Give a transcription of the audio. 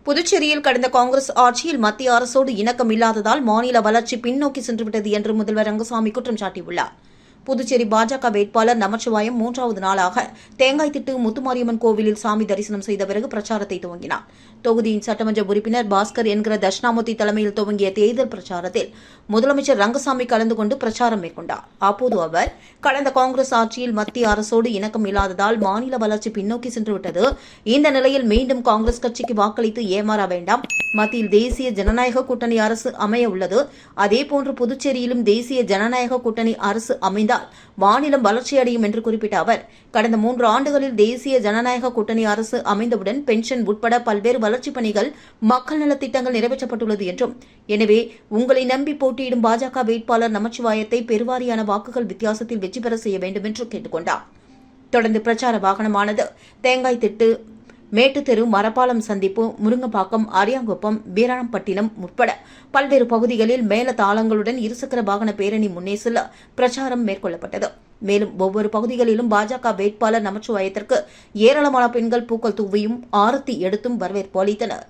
புதுச்சேரியில் கடந்த காங்கிரஸ் ஆட்சியில் மத்திய அரசோடு இணக்கம் இல்லாததால் மாநில வளர்ச்சி பின்னோக்கி சென்றுவிட்டது என்று முதல்வர் ரங்கசாமி குற்றம் சாட்டியுள்ளார். புதுச்சேரி பாஜக வேட்பாளர் நமச்சிவாயம் 3வது நாளாக தேங்காய்திட்டு முத்துமாரியம்மன் கோவிலில் சாமி தரிசனம் செய்த பிறகு பிரச்சாரத்தை துவங்கினார். தொகுதியின் சட்டமன்ற உறுப்பினர் பாஸ்கர் என்கிற தட்சிணாமூர்த்தி தலைமையில் துவங்கிய தேர்தல் பிரச்சாரத்தில் முதலமைச்சர் ரங்கசாமி கலந்து கொண்டு பிரச்சாரம் மேற்கொண்டார். அப்போது அவர், கடந்த காங்கிரஸ் ஆட்சியில் மத்திய அரசோடு இணக்கம் இல்லாததால் மாநில வளர்ச்சி பின்னோக்கி சென்றுவிட்டது. இந்த நிலையில் மீண்டும் காங்கிரஸ் கட்சிக்கு வாக்களித்து ஏமாற வேண்டாம். மத்தியில் தேசிய ஜனநாயக கூட்டணி அரசு அமைய உள்ளது. அதேபோன்று புதுச்சேரியிலும் தேசிய ஜனநாயக கூட்டணி அரசு அமைந்தால் மாநிலம் வளர்ச்சியடையும் என்று குறிப்பிட்ட அவர், கடந்த 3 ஆண்டுகளில் தேசிய ஜனநாயக கூட்டணி அரசு அமைந்தவுடன் பென்ஷன் உட்பட பல்வேறு வளர்ச்சிப் பணிகள், மக்கள் நலத்திட்டங்கள் நிறைவேற்றப்பட்டுள்ளது என்றும், எனவே உங்களை நம்பி போட்டியிடும் பாஜக வேட்பாளர் நமச்சிவாயத்தை பெருவாரியான வாக்குகள் வித்தியாசத்தில் வெற்றி பெற செய்ய வேண்டும் என்று கேட்டுக் கொண்டார். தொடர்ந்து பிரச்சார வாகனமானது தேங்காய்திட்டு, மேட்டுத்தெரு, மரப்பாலம் சந்திப்பு, முருங்கப்பாக்கம், அரியாங்குப்பம், வீராணம்பட்டினம் உட்பட பல்வேறு பகுதிகளில் மேல தாளங்களுடன் இருசக்கர வாகன பேரணி முன்னே செல்ல பிரச்சாரம் மேற்கொள்ளப்பட்டது. மேலும் ஒவ்வொரு பகுதிகளிலும் பாஜக வேட்பாளர் நமச்சிவாயத்திற்கு ஏராளமான பெண்கள் பூக்கள் தூவியும் ஆரத்தி எடுத்தும் வரவேற்பு அளித்தனர்.